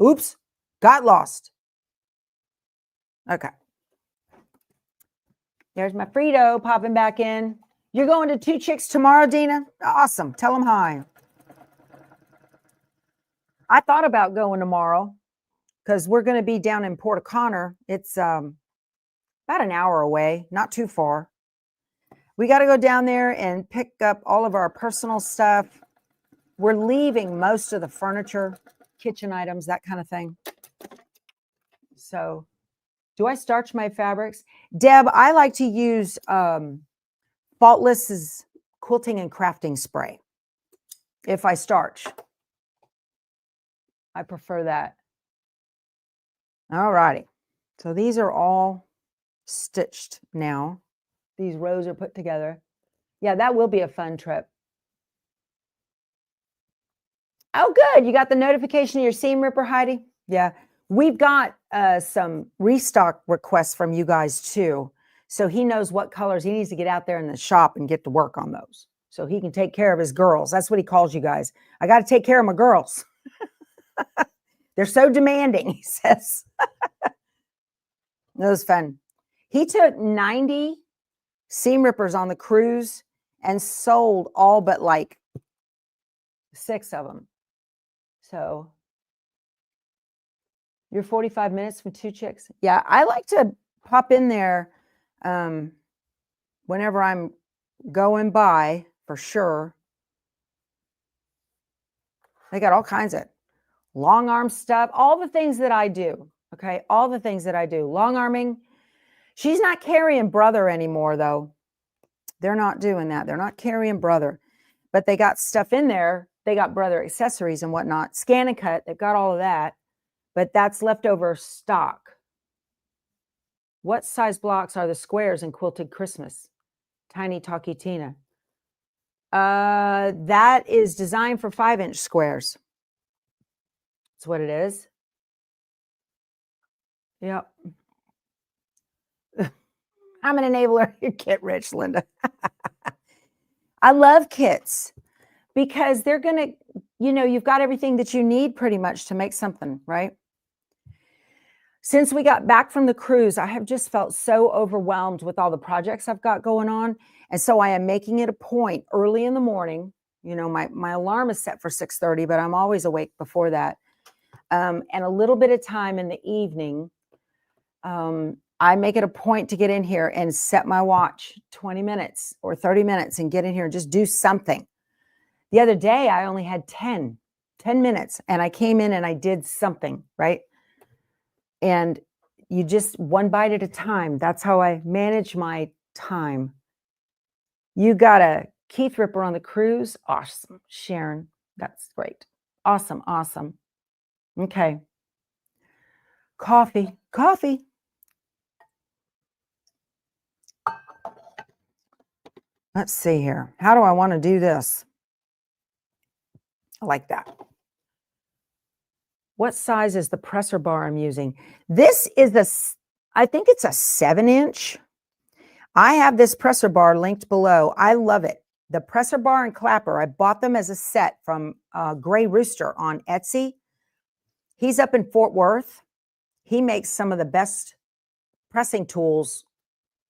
Oops. Got lost. Okay. There's my Frito popping back in. You're going to Two Chicks tomorrow, Dina? Awesome. Tell them hi. I thought about going tomorrow because we're going to be down in Port O'Connor. It's about an hour away, not too far. We got to go down there and pick up all of our personal stuff. We're leaving most of the furniture, kitchen items, that kind of thing. So, do I starch my fabrics? Deb, I like to use Faultless's quilting and crafting spray. If I starch, I prefer that. All righty. So these are all stitched now. These rows are put together. Yeah, that will be a fun trip. Oh, good. You got the notification of your seam ripper, Heidi? Yeah. We've got some restock requests from you guys too. So he knows what colors he needs to get out there in the shop and get to work on those. So he can take care of his girls. That's what he calls you guys. I got to take care of my girls. They're so demanding, he says. That was fun. He took 90 seam rippers on the cruise and sold all but like 6 of them. So you're 45 minutes from Two Chicks. Yeah, I like to pop in there whenever I'm going by, for sure. They got all kinds of long arm stuff, all the things that I do. Okay, all the things that I do. Long arming. She's not carrying Brother anymore, though. They're not doing that. They're not carrying Brother. But they got stuff in there. They got Brother accessories and whatnot. Scan and cut. They've got all of that. But that's leftover stock. What size blocks are the squares in Quilted Christmas? Tiny Talkie Tina. That is designed for 5-inch squares. That's what it is. Yep. I'm an enabler. You get rich, Linda. I love kits because they're going to, you know, you've got everything that you need pretty much to make something, right? Since we got back from the cruise, I have just felt so overwhelmed with all the projects I've got going on. And so I am making it a point early in the morning. You know, my alarm is set for 6:30, but I'm always awake before that. And a little bit of time in the evening, I make it a point to get in here and set my watch 20 minutes or 30 minutes and get in here and just do something. The other day, I only had 10 minutes, and I came in and I did something, right? And you just one bite at a time. That's how I manage my time. You got a Keith Ripper on the cruise. Awesome. Sharon, that's great. Awesome, awesome. Okay. Coffee, coffee. Let's see here. How do I want to do this? I like that. What size is the presser bar I'm using? This is I think it's a 7-inch. I have this presser bar linked below. I love it. The presser bar and clapper, I bought them as a set from Gray Rooster on Etsy. He's up in Fort Worth. He makes some of the best pressing tools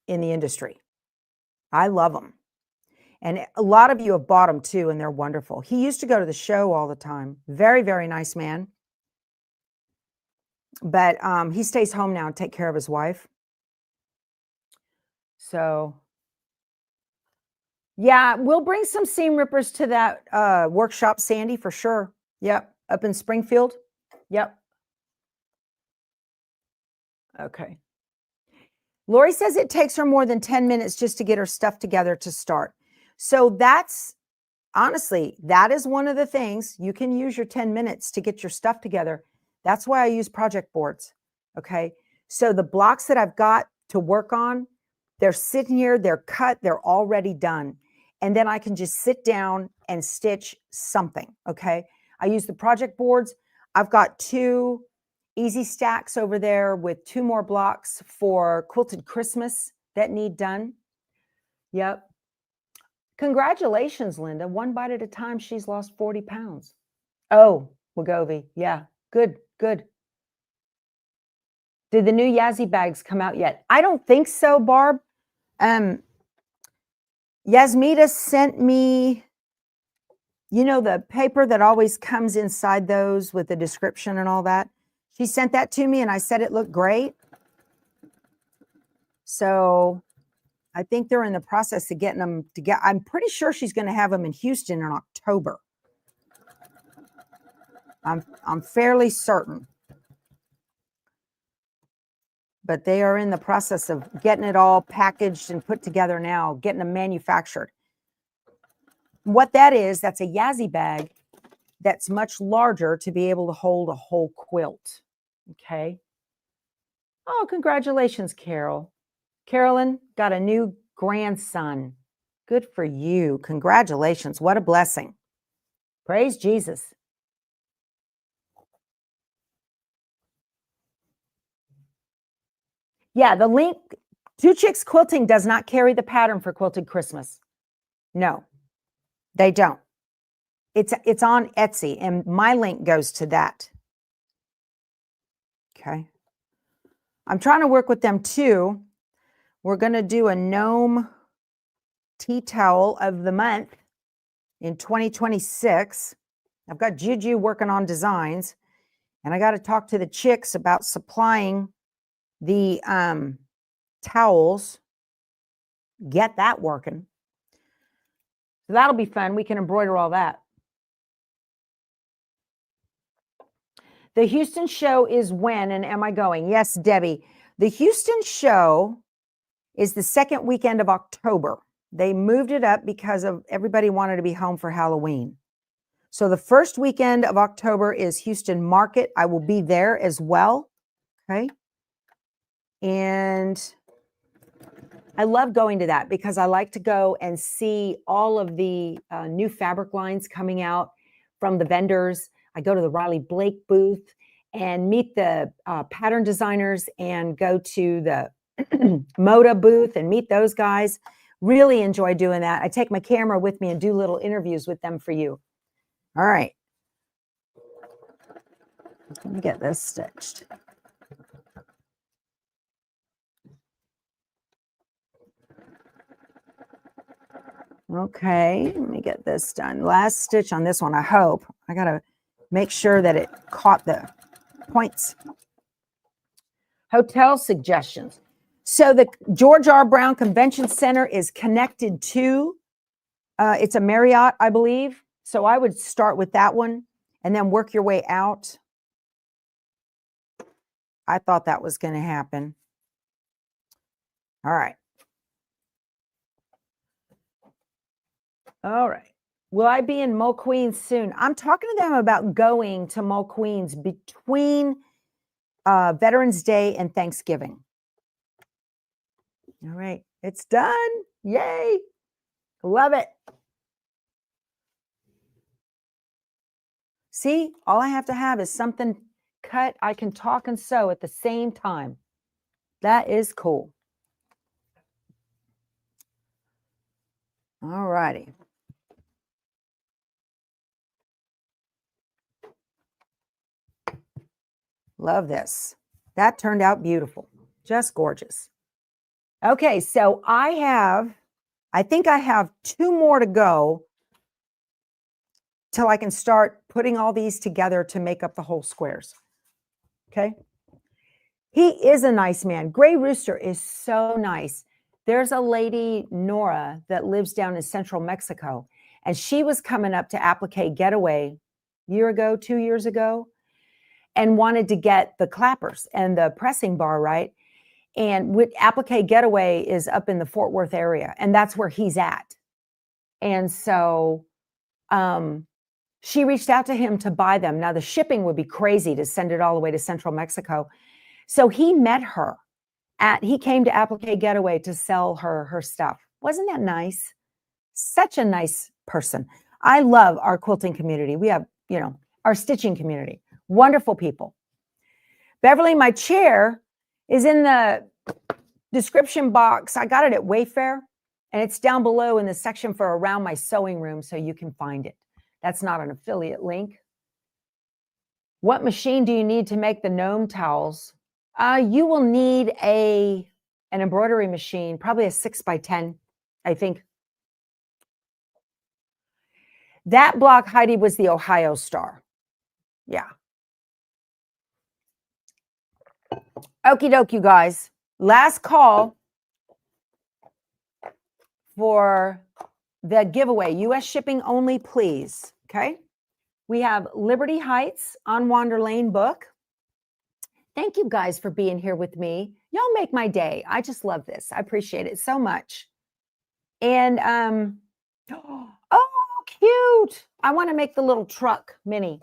in the industry. I love them. And a lot of you have bought them too, and they're wonderful. He used to go to the show all the time. Very, very nice man. But he stays home now and take care of his wife. So, yeah, we'll bring some seam rippers to that workshop, Sandy, for sure. Yep, up in Springfield. Yep. Okay. Lori says it takes her more than 10 minutes just to get her stuff together to start. So that's, honestly, that is one of the things. You can use your 10 minutes to get your stuff together. That's why I use project boards, okay? So the blocks that I've got to work on, they're sitting here, they're cut, they're already done. And then I can just sit down and stitch something, okay? I use the project boards. I've got 2 easy stacks over there with 2 more blocks for Quilted Christmas that need done. Yep. Congratulations, Linda. 1 bite at a time, she's lost 40 pounds. Oh, Wagovi. Yeah, good, good. Did the new Yazzie bags come out yet? I don't think so, Barb. Yasmita sent me, you know, the paper that always comes inside those with the description and all that. She sent that to me and I said it looked great. So I think they're in the process of getting them to get. I'm pretty sure she's going to have them in Houston in October. I'm fairly certain. But they are in the process of getting it all packaged and put together now, getting them manufactured. What that is, that's a Yazzie bag that's much larger to be able to hold a whole quilt. Okay. Oh, congratulations, Carol. Carolyn got a new grandson. Good for you. Congratulations. What a blessing. Praise Jesus. Yeah, the link, 2 Chicks Quilting does not carry the pattern for Quilted Christmas. No, they don't. It's on Etsy, and my link goes to that. Okay. I'm trying to work with them too. We're going to do a gnome tea towel of the month in 2026. I've got Juju working on designs, and I got to talk to the chicks about supplying the towels, get that working. So that'll be fun. We can embroider all that. The Houston show is when, and am I going? Yes, Debbie. The Houston show is the 2nd weekend of October. They moved it up because of everybody wanted to be home for Halloween. So the 1st weekend of October is Houston Market. I will be there as well. Okay. And I love going to that because I like to go and see all of the new fabric lines coming out from the vendors. I go to the Riley Blake booth and meet the pattern designers and go to the Moda booth and meet those guys. Really enjoy doing that. I take my camera with me and do little interviews with them for you. All right. Let me get this stitched. Okay, let me get this done. Last stitch on this one, I hope. I got to make sure that it caught the points. Hotel suggestions. So the George R. Brown Convention Center is connected to, it's a Marriott, I believe. So I would start with that one and then work your way out. I thought that was going to happen. All right. All right. Will I be in Mo Queens soon? I'm talking to them about going to Mo Queens between Veterans Day and Thanksgiving. All right, it's done. Yay. Love it. See, all I have to have is something cut. I can talk and sew at the same time. That is cool. All righty. Love this. That turned out beautiful. Just gorgeous. Okay, so I think I have 2 more to go till I can start putting all these together to make up the whole squares. Okay. He is a nice man. Gray Rooster is so nice. There's a lady, Nora, that lives down in central Mexico, and she was coming up to Applique Getaway a year ago, 2 years ago, and wanted to get the clappers and the pressing bar, right? And with Applique Getaway is up in the Fort Worth area, and that's where he's at. And so she reached out to him to buy them. Now, the shipping would be crazy to send it all the way to central Mexico. So he met her he came to Applique Getaway to sell her stuff. Wasn't that nice? Such a nice person. I love our quilting community. We have, our stitching community. Wonderful people. Beverly, my chair is in the description box. I got it at Wayfair, and it's down below in the section for around my sewing room, so you can find it. That's not an affiliate link. What machine do you need to make the gnome towels? You will need an embroidery machine, probably a 6x10, I think. That block, Heidi, was the Ohio Star. Yeah. Okie doke, you guys. Last call for the giveaway. U.S. shipping only, please. Okay. We have Liberty Heights on Wander Lane book. Thank you guys for being here with me. Y'all make my day. I just love this. I appreciate it so much. And, oh, cute. I want to make the little truck mini.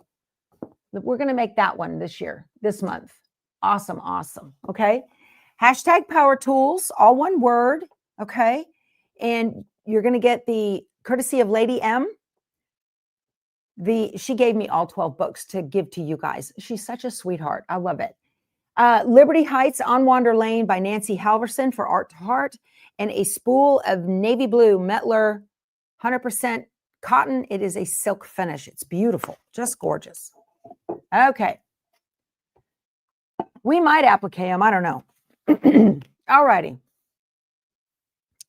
We're going to make that one this month. Awesome, awesome. Okay. Hashtag Power Tools, all one word. Okay. And you're going to get the courtesy of Lady M. She gave me all 12 books to give to you guys. She's such a sweetheart. I love it. Liberty Heights on Wander Lane by Nancy Halverson for Art to Heart, and a spool of navy blue Mettler 100% cotton. It is a silk finish. It's beautiful. Just gorgeous. Okay. We might applique them. I don't know. All righty.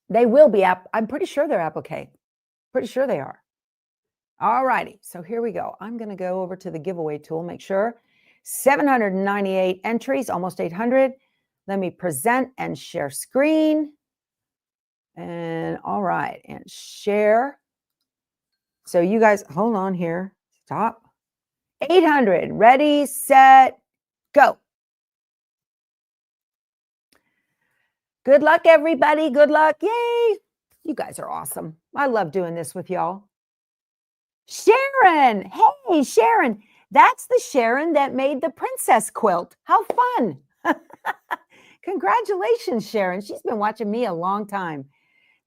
They will be. I'm pretty sure they're applique. Pretty sure they are. All righty. So here we go. I'm going to go over to the giveaway tool. Make sure. 798 entries, almost 800. Let me present and share screen. And all right. And share. So you guys, hold on here. Stop. 800. Ready, set, go. Good luck, everybody. Good luck. Yay. You guys are awesome. I love doing this with y'all. Sharon. Hey, Sharon. That's the Sharon that made the princess quilt. How fun. Congratulations, Sharon. She's been watching me a long time.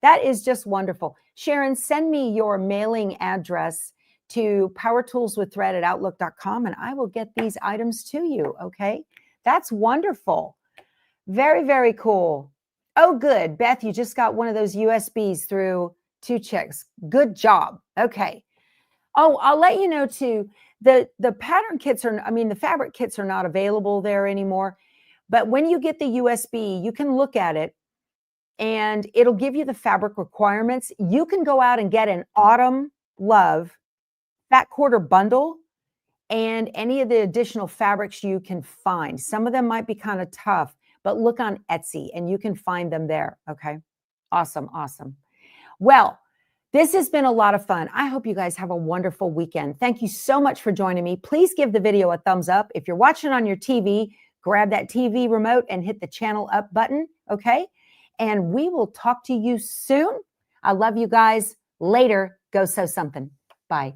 That is just wonderful. Sharon, send me your mailing address to powertoolswiththread@outlook.com, and I will get these items to you, okay? That's wonderful. Very, very cool. Oh, good. Beth, you just got one of those USBs through 2 chicks. Good job. Okay. Oh, I'll let you know, too, the pattern kits the fabric kits are not available there anymore. But when you get the USB, you can look at it, and it'll give you the fabric requirements. You can go out and get an Autumn Love fat quarter bundle and any of the additional fabrics you can find. Some of them might be kind of tough, but look on Etsy and you can find them there. Okay. Awesome. Awesome. Well, this has been a lot of fun. I hope you guys have a wonderful weekend. Thank you so much for joining me. Please give the video a thumbs up. If you're watching on your TV, grab that TV remote and hit the channel up button. Okay. And we will talk to you soon. I love you guys. Later. Go sew something. Bye.